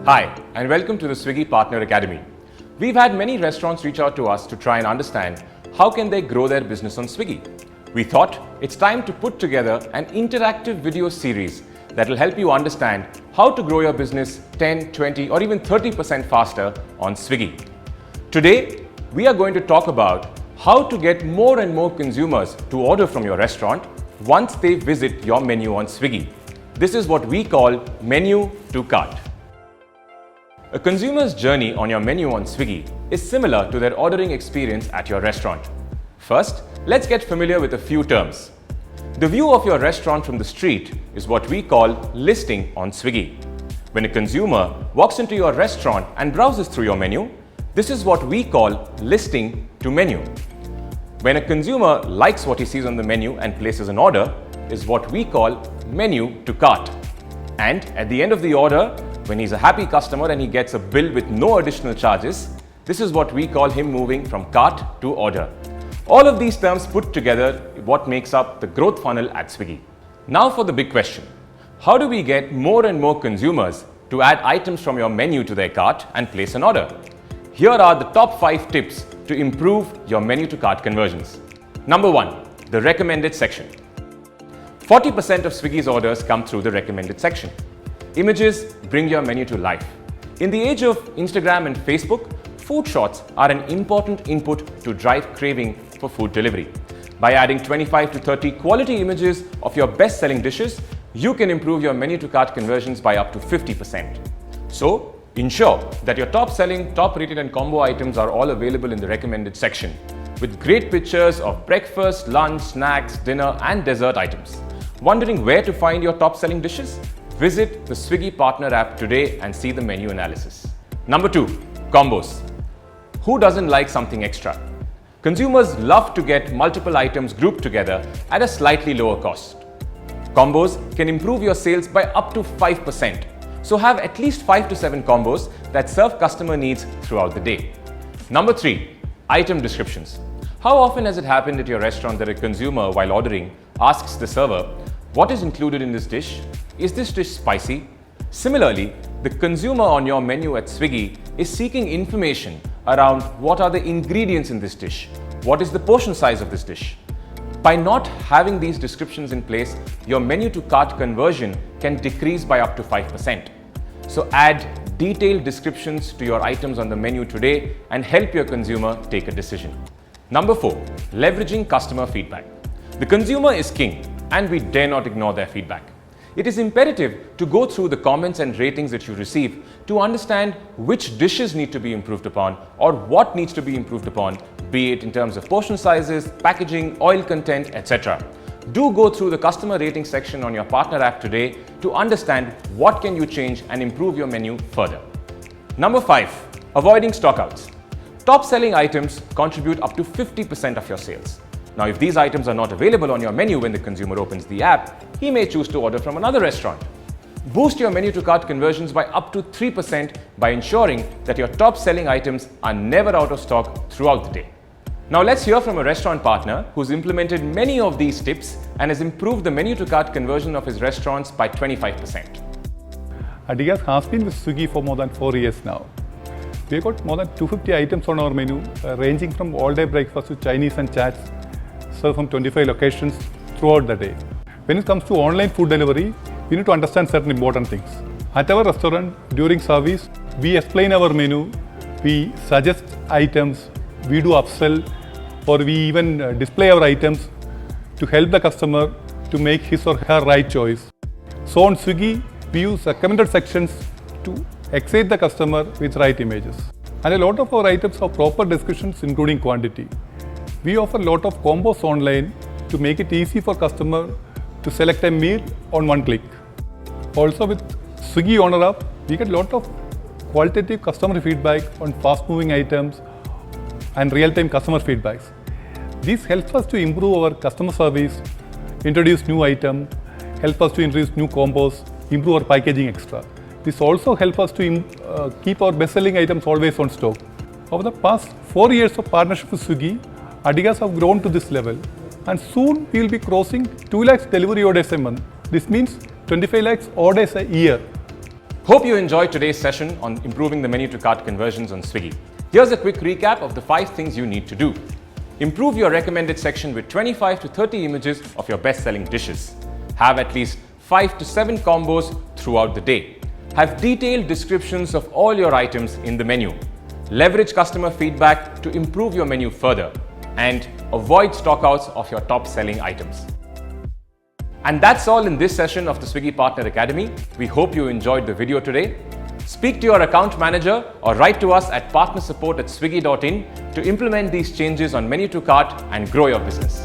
Hi, and welcome to the Swiggy Partner Academy. We've had many restaurants reach out to us to try and understand how can they grow their business on Swiggy. We thought it's time to put together an interactive video series that will help you understand how to grow your business 10, 20 or even 30% faster on Swiggy. Today, we are going to talk about how to get more and more consumers to order from your restaurant once they visit your menu on Swiggy. This is what we call menu to cart. A consumer's journey on your menu on Swiggy is similar to their ordering experience at your restaurant. First, let's get familiar with a few terms. The view of your restaurant from the street is what we call listing on Swiggy. When a consumer walks into your restaurant and browses through your menu, this is what we call listing to menu. When a consumer likes what he sees on the menu and places an order is what we call menu to cart. And at the end of the order, when he's a happy customer and he gets a bill with no additional charges, this is what we call him moving from cart to order. All of these terms put together what makes up the growth funnel at Swiggy. Now for the big question. How do we get more and more consumers to add items from your menu to their cart and place an order? Here are the top 5 tips to improve your menu to cart conversions. Number 1, the recommended section. 40% of Swiggy's orders come through the recommended section. Images bring your menu to life. In the age of Instagram and Facebook, food shots are an important input to drive craving for food delivery. By adding 25 to 30 quality images of your best-selling dishes, you can improve your menu to cart conversions by up to 50%. So, ensure that your top-selling, top-rated and combo items are all available in the recommended section, with great pictures of breakfast, lunch, snacks, dinner and dessert items. Wondering where to find your top-selling dishes? Visit the Swiggy Partner app today and see the menu analysis. Number 2, combos. Who doesn't like something extra? Consumers love to get multiple items grouped together at a slightly lower cost. Combos can improve your sales by up to 5%. So have at least 5 to 7 combos that serve customer needs throughout the day. Number 3, item descriptions. How often has it happened at your restaurant that a consumer, while ordering, asks the server, "What is included in this dish? Is this dish spicy?" Similarly, the consumer on your menu at Swiggy is seeking information around what are the ingredients in this dish, what is the portion size of this dish. By not having these descriptions in place, your menu to cart conversion can decrease by up to 5%. So add detailed descriptions to your items on the menu today and help your consumer take a decision. Number 4, leveraging customer feedback. The consumer is king, and we dare not ignore their feedback. It is imperative to go through the comments and ratings that you receive to understand which dishes need to be improved upon or what needs to be improved upon, be it in terms of portion sizes, packaging, oil content, etc. Do go through the customer rating section on your partner app today to understand what can you change and improve your menu further. Number 5, avoiding stockouts. Top selling items contribute up to 50% of your sales. Now, if these items are not available on your menu when the consumer opens the app, he may choose to order from another restaurant. Boost your menu to cart conversions by up to 3% by ensuring that your top selling items are never out of stock throughout the day. Now, let's hear from a restaurant partner who's implemented many of these tips and has improved the menu to cart conversion of his restaurants by 25%. Adidas has been with Swiggy for more than 4 years now. We've got more than 250 items on our menu, ranging from all-day breakfast to Chinese and chats, served from 25 locations throughout the day. When it comes to online food delivery, we need to understand certain important things. At our restaurant, during service, we explain our menu, we suggest items, we do upsell, or we even display our items to help the customer to make his or her right choice. So on Swiggy, we use recommended sections to excite the customer with right images. And a lot of our items have proper descriptions including quantity. We offer a lot of combos online to make it easy for customer to select a meal on one click. Also with Swiggy Owner app, we get a lot of qualitative customer feedback on fast-moving items and real-time customer feedbacks. This helps us to improve our customer service, introduce new items, help us to introduce new combos, improve our packaging extra. This also helps us to keep our best-selling items always on stock. Over the past 4 years of partnership with Swiggy, Adidas have grown to this level, and soon we will be crossing 2 lakhs delivery orders a month. This means 25 lakhs orders a year. Hope you enjoyed today's session on improving the menu to cart conversions on Swiggy. Here's a quick recap of the 5 things you need to do. Improve your recommended section with 25 to 30 images of your best-selling dishes. Have at least 5 to 7 combos throughout the day. Have detailed descriptions of all your items in the menu. Leverage customer feedback to improve your menu further. And avoid stockouts of your top-selling items. And that's all in this session of the Swiggy Partner Academy. We hope you enjoyed the video today. Speak to your account manager or write to us at partnersupport@swiggy.in to implement these changes on menu to cart and grow your business.